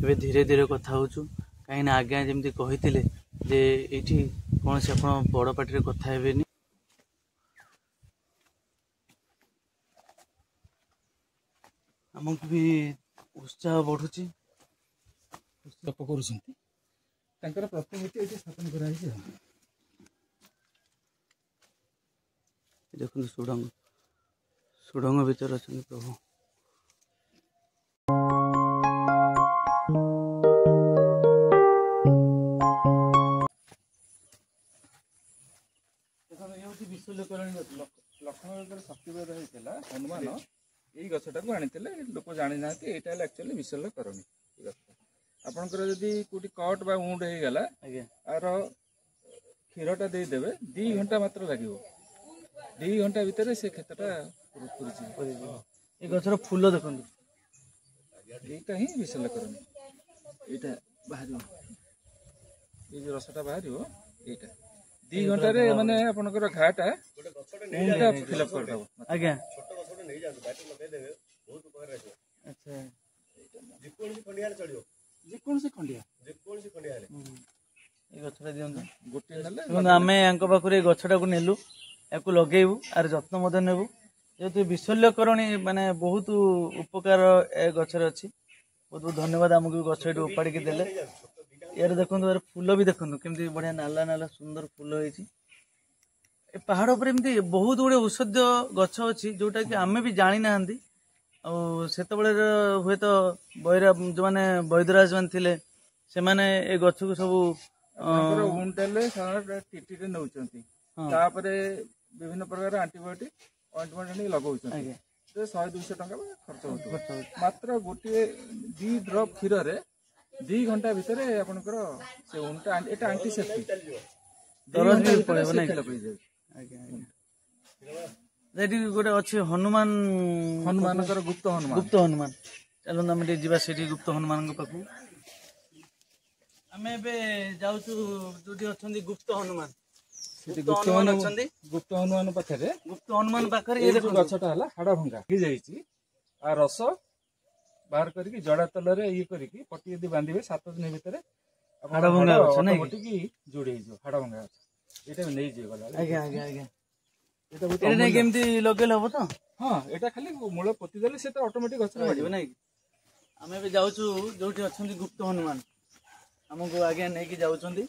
ଏବେ ଧୀରେ ଧୀରେ କଥା ହେଉଛୁ କାହିଁକିନା ଆଜ୍ଞା ଯେମିତି କହିଥିଲେ ଯେ ଏଇଠି କୌଣସି ଆପଣ ବଡ଼ ପାଟିରେ କଥା ହେବେନି। ଆମକୁ ବି ଉତ୍ସାହ ବଢ଼ୁଛି। ଲୋକ କରୁଛନ୍ତି ତାଙ୍କର ପ୍ରତିମୂର୍ତ୍ତି ଏଠି ସ୍ଥାପନ କରାଯାଇଛି। ଦେଖନ୍ତୁ ସୁଡ଼ଙ୍ଗ ଭିତରେ ଅଛନ୍ତି ପ୍ରଭୁ। ଲକ୍ଷ୍ମଣ ଶକ୍ତିବେଦ ହେଇଥିଲା ହନୁମାନ ଏଇ ଗଛଟାକୁ ଆଣିଥିଲେ। ଲୋକ ଜାଣିନାହାନ୍ତି ଏଇଟା ହେଲା ଆକ୍ଚୁଆଲି ବିଶଲ୍ୟକରଣୀ। ଏଇ ଗଛଟା ଆପଣଙ୍କର ଯଦି କୋଉଠି କଟ୍ ବା ଉଣ୍ଡ ହେଇଗଲା ଆର କ୍ଷୀରଟା ଦେଇଦେବେ 2 ଘଣ୍ଟା ମାତ୍ର ଲାଗିବ। 2 ଘଣ୍ଟା ଭିତରେ ସେ କ୍ଷେତଟା ପୁରିଯିବ। ଏ ଗଛର ଫୁଲ ଦେଖନ୍ତୁ, ଏଇଟା ହିଁ ବିଶଲ୍ୟକରଣୀ। ଏଇଟା ବାହାରିବ, ଏଇ ଯୋଉ ରସଟା ବାହାରିବ ଏଇଟା 2 ଘଣ୍ଟାରେ ମାନେ ଆପଣଙ୍କର ଘାଟା ଫିଲ୍ଅପ୍ କରିଦେବ। ଆଜ୍ଞା ଆଚ୍ଛା, ଯେକୌଣସି ଖଣ୍ଡିଆ ଏ ଗଛଟା ଦିଅନ୍ତୁ। ଗୋଟିଏ ନେଲେ ଆମେ ୟାଙ୍କ ପାଖରୁ ଏ ଗଛଟାକୁ ନେଲୁ, ୟାକୁ ଲଗେଇବୁ, ଆର ଯତ୍ନ ମଧ୍ୟ ନେବୁ। ଯେହେତୁ ବିଶଲ୍ୟକରଣୀ ମାନେ ବହୁତ ଉପକାର ଏ ଗଛରେ ଅଛି। ବହୁତ ବହୁତ ଧନ୍ୟବାଦ ଆମକୁ ଗଛ ଏଠି ଉପାଡ଼ିକି ଦେଲେ। ୟାର ଦେଖନ୍ତୁ, ୟାର ଫୁଲ ବି ଦେଖନ୍ତୁ କେମିତି ବଢିଆ ନାଲା ନାଲା ସୁନ୍ଦର ଫୁଲ ହେଇଛି। ଏ ପାହାଡ଼ ଉପରେ ଏମିତି ବହୁତ ଗୁଡେ ଔଷଧୀୟ ଗଛ ଅଛି ଯୋଉଟା କି ଆମେ ବି ଜାଣିନାହାନ୍ତି। ଆଉ ସେତେବେଳେ ହୁଏତ ଯୋଉମାନେ ବୈଦରାଜ ମାନେ ଥିଲେ ସେମାନେ ଏ ଗଛକୁ ସବୁ ଟିଟିରେ ନେଉଛନ୍ତି, ତାପରେ ବିଭିନ୍ନ ପ୍ରକାର ଆଣ୍ଟିବାୟୋଟିକ୍ ଅଏଣ୍ଟମେଣ୍ଟ ଲଗାଉଛନ୍ତି। 100-200 ଟଙ୍କା ଖର୍ଚ୍ଚ ହଉଥିବ। ମାତ୍ର ଗୋଟିଏ 2 ଡ୍ରପ୍ କ୍ଷୀରରେ 2 ଘଣ୍ଟା ଭିତରେ ଆପଣଙ୍କର ସେ ଏଟା ଆଣ୍ଟିସେପ୍ଟିକ୍। ସେଠି ଗୋଟେ ଅଛି ହନୁମାନଙ୍କର ଗୁପ୍ତ ହନୁମାନ। ଚାଲନ୍ତୁ ଆମେ ଟିକେ ଯିବା ସେଠି ଗୁପ୍ତ ହନୁମାନଙ୍କ ପାଖକୁ। ଆମେ ଏବେ ଯାଉଛୁ ଯୋଉଠି ଅଛନ୍ତି ଗୁପ୍ତ ହନୁମାନ। ଗୁପ୍ତ ହନୁମାନ ପାଖରେ ଏଇ ଯୋଉ ଗଛଟା ହେଲା ହାଡ଼ଭଙ୍ଗା ହେଇଯାଇଛି। ଆ ରସ ବାହାର କରିକି ଜଡ଼ା ତେଲରେ ଇଏ କରିକି ପଟି ଯଦି ବାନ୍ଧିବେ 7 ଦିନ ଭିତରେ ହାଡ଼ଭଙ୍ଗା ଗଛ ଯୋଡ଼ି ହେଇଯିବ। ହାଡ଼ଭଙ୍ଗା ଗଛ ଏଇଟା ବି ନେଇଯିବ ଗଲା। ଆଜ୍ଞା ଏଇଟା କେମିତି ଲଗେଇଲେ ହବ ତ? ହଁ, ଏଇଟା ଖାଲି ମୂଳ ପୋତି ଦେଲେ ସେ ତ ଅଟୋମେଟିକ୍ ଗଛ ବାହାରିବ ନାଇଁ। ଆମେ ଏବେ ଯାଉଛୁ ଯୋଉଠି ଅଛନ୍ତି ଗୁପ୍ତ ହନୁମାନ। ଆମକୁ ଆଜ୍ଞା ନେଇକି ଯାଉଛନ୍ତି।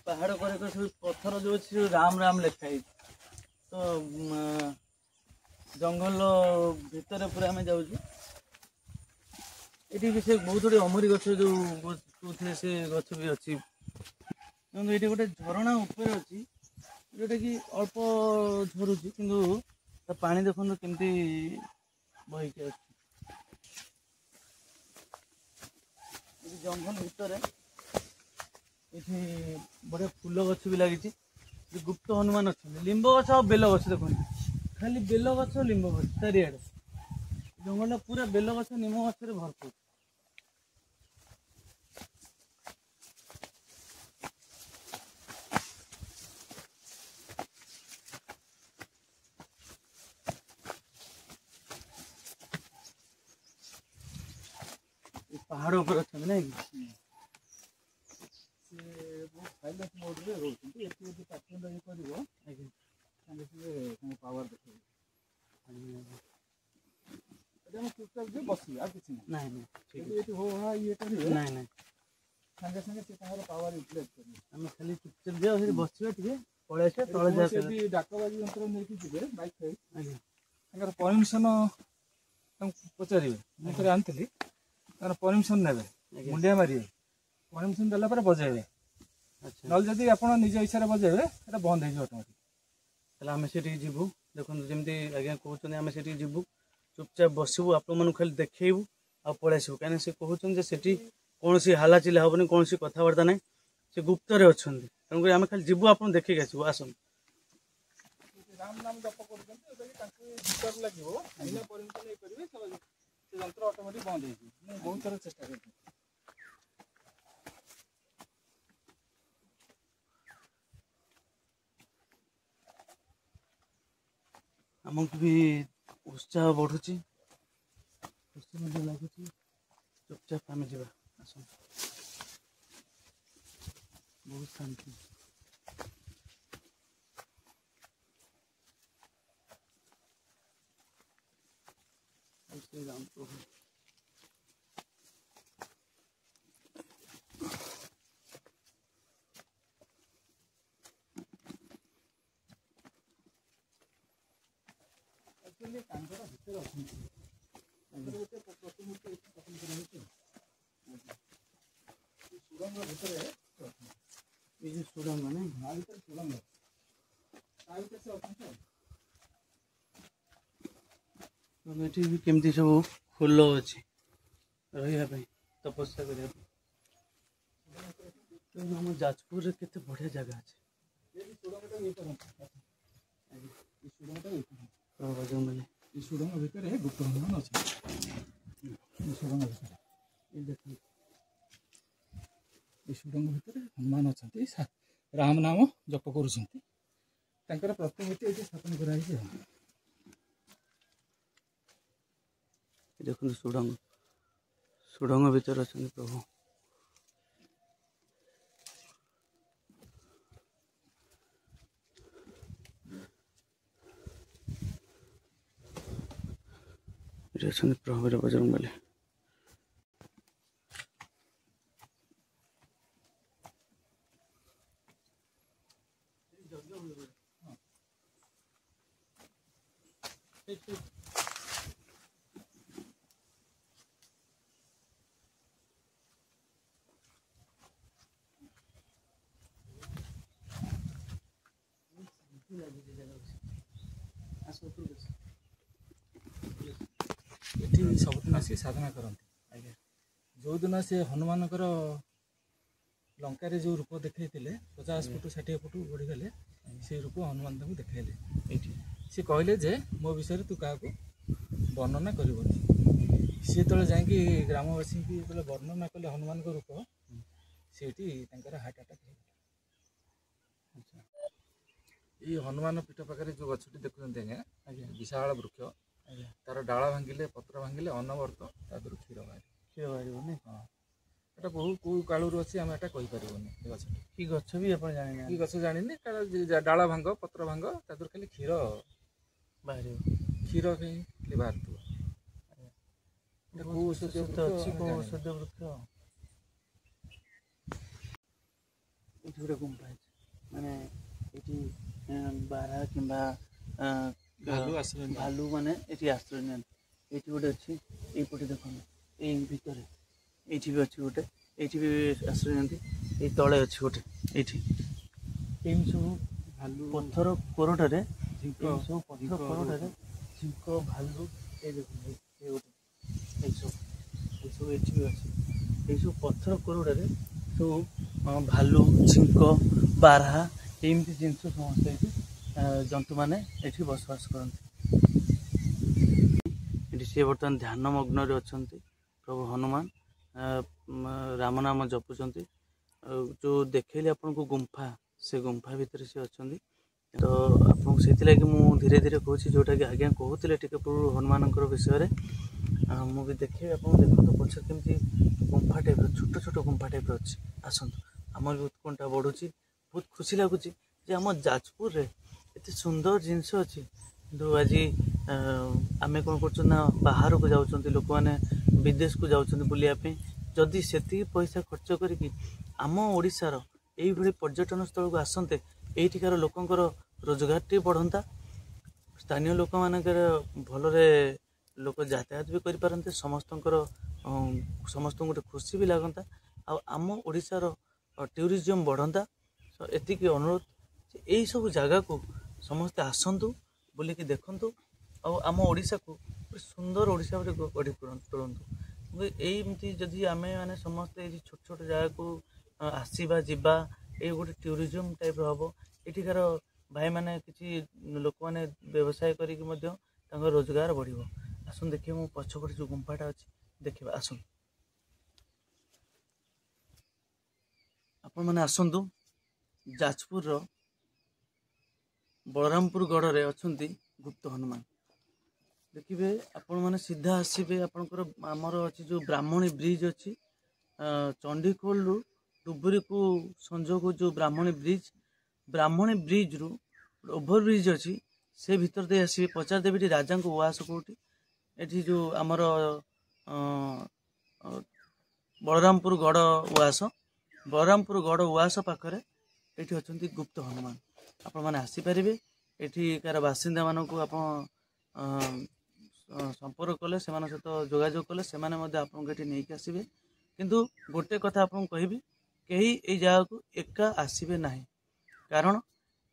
ପାହାଡ଼ ପରେ ସବୁ ପଥର ଯୋଉ ଅଛି ରାମ ରାମ ଲେଖା ହେଇଛି। ତ ଜଙ୍ଗଲ ଭିତରେ ପୁରା ଆମେ ଯାଉଛୁ। ଏଠି ବି ସେ ବହୁତ ଗୁଡେ ଅମରି ଗଛ ଯୋଉ କହୁଥିଲେ ସେ ଗଛ ବି ଅଛି। ଏଠି ଗୋଟେ ଝରଣା ଉପରେ ଅଛି ଯୋଉଟା କି ଅଳ୍ପ ଝରୁଛି, କିନ୍ତୁ ତା ପାଣି ଦେଖନ୍ତୁ କେମିତି ବହିକି ଅଛି। ଜଙ୍ଗଲ ଭିତରେ ଏଠି ବଢିଆ ଫୁଲ ଗଛ ବି ଲାଗିଛି। ଗୁପ୍ତ ହନୁମାନ ଅଛନ୍ତି। ଲିମ୍ବ ଗଛ ଆଉ ବେଲ ଗଛ ଦେଖନ୍ତୁ, ଖାଲି ବେଲ ଗଛ ଲିମ୍ବ ଗଛ ଚାରିଆଡେ। ଜଙ୍ଗଲଟା ପୁରା ବେଲ ଗଛ ନିମ ଗଛରେ ଭରପୁର। ପାହାଡ଼ ଉପରେ ଅଛନ୍ତି ନାଇଁ କି? ସାଇଲେନ୍ସ ମୋଡରେ ରହୁଛନ୍ତି। ଏଠି ଯଦି ପାଖରେ ଇଏ କରିବ ସାଙ୍ଗେ ସାଙ୍ଗେ ପାୱାର ଦେଖେଇବ। ଆମେ ଚୁପଚାପ ଯେ ବସିବେ, ଆଉ କିଛି ନାହିଁ। ଏଠି ହୋ ହା ଇଏ କରିବେ, ସାଙ୍ଗେ ସାଙ୍ଗେ ସେ ତାଙ୍କର ପାୱାର ୟୁଟିଲାଇଜ କରିବେ। ଆମେ ଖାଲି ଚୁପଚାପ ଯିବା, ସେଠି ବସିବା, ଟିକେ ପଳେଇ ଆସିବା, ତଳେ ଯଦି ଡାକବାଜି ଯନ୍ତ୍ର ନେଇକି ଯିବେ ବାଇକ୍ ଫାଇକ୍, ତାଙ୍କର ପରମିଶନ ତାଙ୍କୁ ପଚାରିବେ। ମୁଁ ଥରେ ଆଣିଥିଲି, ତାଙ୍କର ପରମିଶନ ନେବେ, ମୁଣ୍ଡିଆ ମାରିବେ, ପରମିଶନ ଦେଲା ପରେ ବଜେଇବେ। ନହେଲେ ଯଦି ଆପଣ ନିଜ ଇଚ୍ଛାରେ ବଜେଇବେ ସେଟା ବନ୍ଦ ହେଇଯିବ ଅଟୋମେଟିକ୍। ତାହେଲେ ଆମେ ସେଠିକି ଯିବୁ। ଦେଖନ୍ତୁ ଯେମିତି ଆଜ୍ଞା କହୁଛନ୍ତି, ଆମେ ସେଠିକି ଯିବୁ, ଚୁପଚାପ ବସିବୁ, ଆପଣମାନଙ୍କୁ ଖାଲି ଦେଖେଇବୁ ଆଉ ପଳେଇ ଆସିବୁ। କାହିଁକିନା ସେ କହୁଛନ୍ତି ଯେ ସେଠି କୌଣସି ହାଲାଚିଲା ହବନି, କୌଣସି କଥାବାର୍ତ୍ତା ନାହିଁ, ସେ ଗୁପ୍ତରେ ଅଛନ୍ତି। ତେଣୁକରି ଆମେ ଖାଲି ଯିବୁ, ଆପଣ ଦେଖିକି ଆସିବୁ। ଆସନ୍ତୁ। ରାମ ନାମ ଜପ କରୁଛନ୍ତି, ଯଦି ତାଙ୍କୁ ଡିଷ୍ଟର୍ବ ଲାଗିବ ବିନା ପରମିଶନ ଇଏ କରିବେ, ସେ ଯନ୍ତ୍ର ଅଟୋମେଟିକ୍ ବନ୍ଦ ହେଇଯିବ। ମୁଁ ବହୁତ ଥର ଚେଷ୍ଟା କରିଛି। ଆମକୁ ବି ଉତ୍ସାହ ବଢୁଛି, ଖୁସି ମଧ୍ୟ ଲାଗୁଛି। चुपचाप आम जा आस बहुत शांति श्री राम प्रभु केमती सब फूल अच्छी रही तपस्या करने आम जाजपुर केते बढ़िया जगह अच्छे सुड़ंग भितर गुप्त हनुमान अच्छे सुड़ंग भितर हनुमान अच्छा राम नाम जप कर प्रतिमूर्ति ये स्थापन कराई देखो सुड़ंग सुड़ंग भीतर अच्छा प्रभु अच्छा प्रभु बजरंग बली सबुदिन आसिक साधना करते जो दिन से हनुमान लंकार जो रूप देखते 50 फुट 60 फुट बढ़ीगले से रूप हनुमान देखले सी कहले जे मो विषय तू क्या वर्णना कर सी जो जाकि ग्रामवासी की वर्णना कले हनुमान रूप से हार्ट अटैक ये हनुमान पीठ पाखे जो गछटी देखुं आज्ञा विशाल वृक्ष तार डाल भांगिले पत्र भांगिले अनवर्त तादर क्षीर बाहर हाँ एटा बहु कौ कालू अच्छी आम एटा कहीपरबनी कि गछ भी आप कि गछ जानी डाल भांग पत्र भांग तादर खाली क्षीर बाहर क्षीर खाली बाहर औषधीय वृक्ष गोटे गुंफा माने बारह कि भालू माने ये आश्रय नि ये गोटे अच्छी ये देखो ये भितर ये भी अच्छी गोटे ये भी आश्रय नि तले अच्छी गोटे ये सब भालू पत्थर कोरटारे सब पत्थर कोरटारे झिंक भालू ये देखो ये गोटे ये सब ये भी अच्छी ये सब पत्थर कोरटारे सब भालू झिंक बारहा एमती जिनस समस्त जंतु मैंने ये बसवास करते सी बर्तमान ध्यान मग्न अच्छा प्रभु हनुमान राम नाम जपुंट जो देखली आपन को गुंफा से गुंफा भितर सी अच्छा तो आपको से मुझे धीरे धीरे कहूँ जोटा कि आज्ञा कहते टे पूर्व हनुमान विषय मुझे देखे आप देखो पक्ष केमती गुंफा टाइप छोट छोट गुंफा टाइप अच्छी आसतु आम भी उत्कंठा बढ़ुची बहुत खुशी लगुच आम जाजपुर रे एत सुंदर जिनस अच्छी कि आज आम कौन कर बाहर को जाऊँ लोक मैंने विदेश को जाऊँ बुलायापी जदि से पैसा खर्च करी आम ओडिशार यही पर्यटन स्थल को आसते यहीटिकार लोकंर रोजगार टी बढ़ता स्थानीय लोक मानकर भलरे लोक यातायात भी करें समस्त समस्त गोटे खुशी भी लगता आम ओडिशार टूरिज्म बढ़ता एति अनुरोध यही सब जगह को समस्ते आसतु बुलिकी देखु आम ओडिशा को सुंदर ओडिशा गढ़ी तोड़ू यही जदि आम मैंने समस्ते छोट छोट जगह को आसवा जावा ये गोटे टूरिज्म टाइप हम एठिकार भाई मैंने किसी लोक मैंने व्यवसाय करी रोजगार बढ़ आसन देखिए मो पछपटे जो गुंफाटा अच्छी देखा आसन आपण मैंने आसतु जाजपुर बलरामपुर गढ़ रे अच्छा गुप्त हनुमान देखिए आपण मैंने सीधा आसबे आपंकर आमर अच्छी जो ब्राह्मणी ब्रिज अच्छी चंडीखोल रु डुबुरी को संजोग जो ब्राह्मणी ब्रिज रु ओभर ब्रिज अच्छी से भीतर दे आसबे पचार देवी राजा को उआस कौटी एठी जो आमर बलरामपुर गड़ उआस पाखरे एठी अछंती गुप्त हनुमान आपण माने आसी परिबे एठिकार बासिंदा मानक आप संपर्क कले से सहित जोगाजोग कले से नहीं आसबे किंतु गोटे कथा आपको कहबी कहीं ये जगह को एका आसबे ना कारण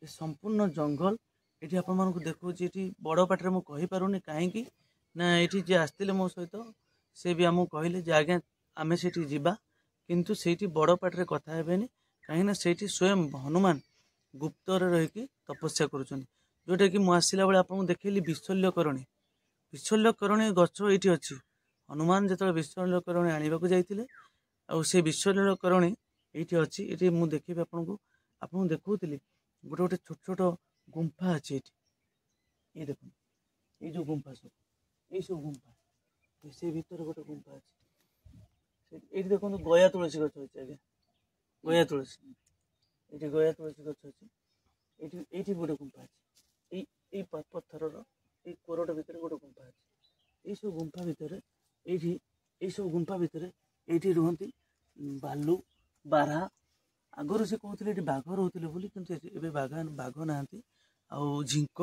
ये संपूर्ण जंगल ये आपण देखो ये बड़ पाटे मुझे कहीपरूनी कहीं ना ये जे आसते मो सहित से भी आमको कहले जे आज्ञा आम से किंतु से बड़ पाटे कथा हेनी कहीं से स्वयं हनुमान गुप्तर रहीकि तपस्या करुँचा कि मुझे आसला बेले आपको देखली विशल्यकरणी गछ ये अच्छी हनुमान जो विशल्यकरणी आने जाते से विशल्यकरणी ये अच्छी ये मुझे देखी आपको देखुली गोटे गोटे छोट छोट गुंफा अच्छी ये देख ये जो गुंफा सब गुंफा से भीतर गोटे गुंफा अच्छी ये देखो गया तुलसी गछ अच्छे आगे गया तुलसी ये गया तुलसी गछ अच्छी ये गोटे गुंफा अच्छी ये पत्थर ये कोरड भितर गोटे गुंफा अच्छी ये सब गुंफा भितर ये सब गुंफा भितर ये रुहति बालू बारहा आगुरी से कहते ये बाघ रोते बोली कि बाघ ना आउ झिंक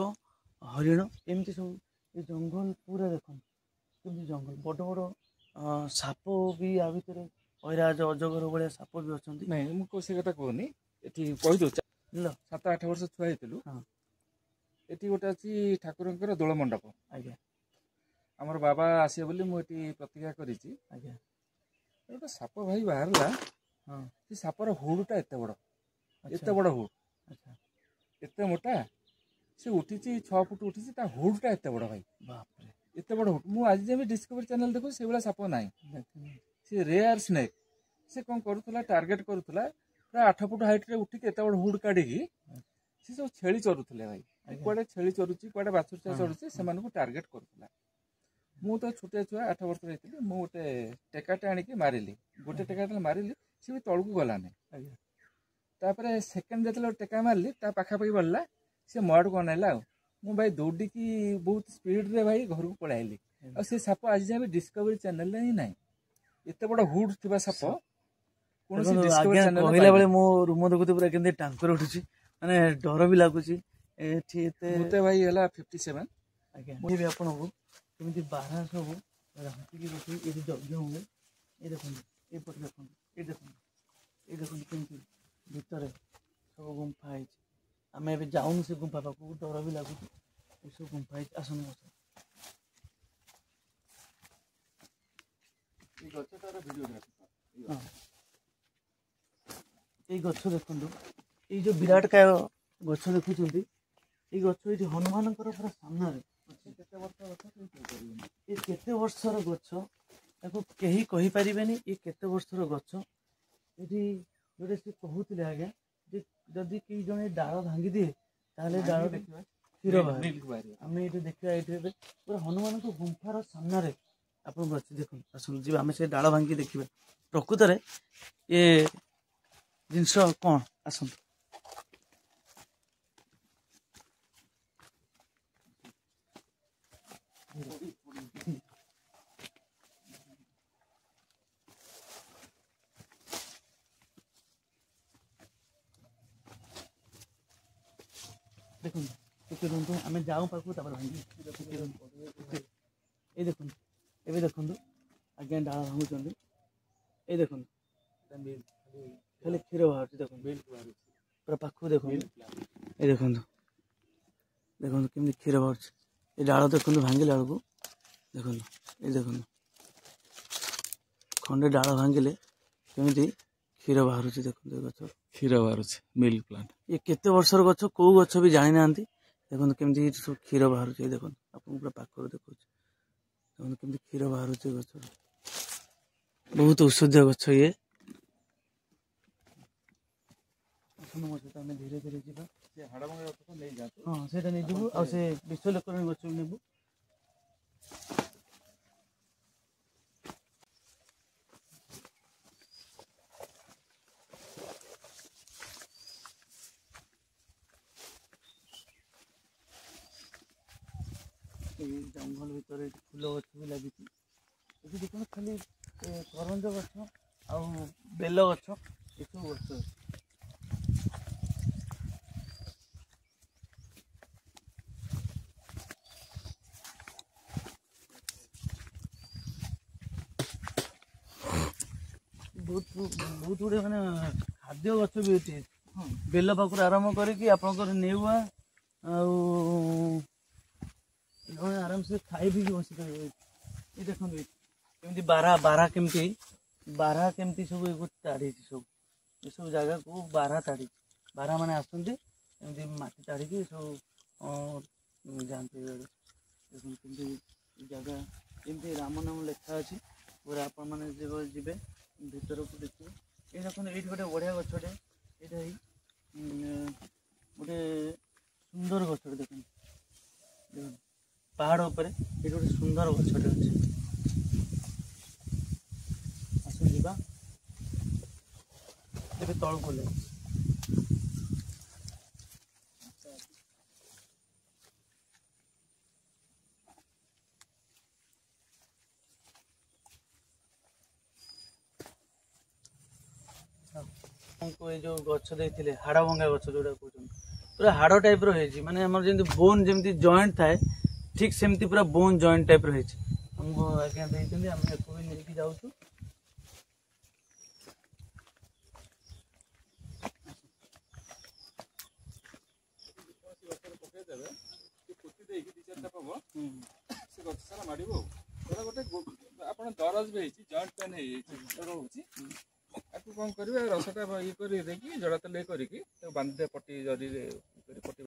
हरिण एमती सब ये जंगल पूरा देख कमी जंगल बड़ बड़ साप भी आ भितर ऐराज अजगर भाया साप भी अच्छा नहीं मुझे से कथा कहनी ये कहीदे 7-8 वर्ष छुआ ये गोटे अच्छी ठाकुर दोल मंडप आज्ञा आमर बाबा आसे बोली मुझे प्रतिज्ञा करी गोटे साप भाई बाहरला हाँ से सापर हुडटा एत बड़ हुड एत मोटा से उठी 6 फुट उठी हुडटा एत बड़ भाई बाप एत बड़ हुड मुझे जब डिस्कवरी चैनल देखो से भाया साप ना से रेयर स्नेक से कौन करूला टार्गेट करूला पूरा 8 फुट हाइट रे उठी एत बड़ हुड काढ़ी से सब छेली चरुले भाई कड़े छेली चरुची कड़े बाछुरिया चरुची से टार्गेट करूला मु तो छोटिया छुआ 8 वर्ष रही मु गोटे टेकाटे आनिकी मारिली गोटे टेकाटे मारिली सी भी तलू गलानी तापर सेकेंड जो टेका मारली पाखापाखि बढ़ला सी मड़ को अनैला मु भाई दौड़िकी बहुत स्पीड रे भाई घर को पलैली आ से साप आज जाए डिस्कवरी चैनल ही ना एत बड़ हुड थी साप कहला मो रूम देखते पूरा केमती टांकर उठुची माने डर भी लगुच मत भाई है 57 आज्ञा आपको केमी बारह सब रांटिकी रखी ये यज्ञ हुए ये देखो ये देखो ये देखो ये देखो केमती भितर सब गुंफा है आम ए जाऊन से गुंफा पाक डर भी लगुच ये सब गुंफा है आसन ये गछ देखु ये जो विराट काय गछ देखुं ये गछ ये हनुमान पूरा सामने ये केते वर्षर गछ कहीं कही पारिबेनी ये केते वर्षर गछ ये जोटे से कहते आज्ञा जदि कई जड़े डाल भांगी दिए ताले डाल क्षीर बाहर आम ये देखा ये पूरा हनुमान को गुंफार सामने आपको अच्छी देख आसुन जी आम से डाल भांगी देखा प्रकृत में ये जिनस कौन आसतु देखो आम जाऊँ पाक भांगी ये देखो ये देखो आज्ञा डाल भांगुं ये देखो खाली क्षीर बाहर देखो पूरा पाखु देखो ये देखो देखो केमती क्षीर बाहर ये डाल देखो भांगिला बेलू देखो ये देखो खंडे डाल भांगिले केमती क्षीर बाहर देखो गछ क्षीर बाहर मिल्क प्लांट ये केते वर्षर गछ कौ गछ भी जानी ना देखो केमती सब क्षीर बाहर देखो आप पूरा पाखर देखो देखो केमती क्षीर बाहर गछ बहुत औषधीय गछ ये धीरे धीरे जावा हाँ से नहीं जीवु आ विश्वलकरणी गछ नेबू जंगल भितर फूल गछ भी लगी देखो खाली करंज गछ आ बेल गछ ये सब गछ बहुत बहुत गुड़े मैंने खाद्य गछ भी अच्छे बेल पाखु आरंभ करके आपंकर नेउआ आराम से खाई भी बसी पारे ये देखो कमी बारह बारह केमती सब ताड़ी सब ये सब जगह को बारह ताड़ी बारह मैंने आसती मटी ताड़ी सब जाते देखते जगह एमती राम नाम लेखा अच्छी पूरा आपण मैंने जी भीतर को देखिए ये देखो ये गोटे बढ़िया गछटे ये गोटे सुंदर गछटे देखो पहाड़ ऊपर ये गोटे सुंदर गछटे अच्छे आसन जीवा ये तल को ले ये जो गछ देते हाड़ भंगा गछ जोड़ा कहते पूरा हाड़ टाइप रही माने जमी बोन जमी जॉइंट थाए ठीक सेमती पूरा बोन जॉइंट टाइप रही हमको आज्ञा देते भी नहीं जाऊँ दरज भी जॉइंट पेन रोचे आपको कौन करेंगे रसटा ये कर जड़ा तेल करके बांधे पट्टी जरी पट्टी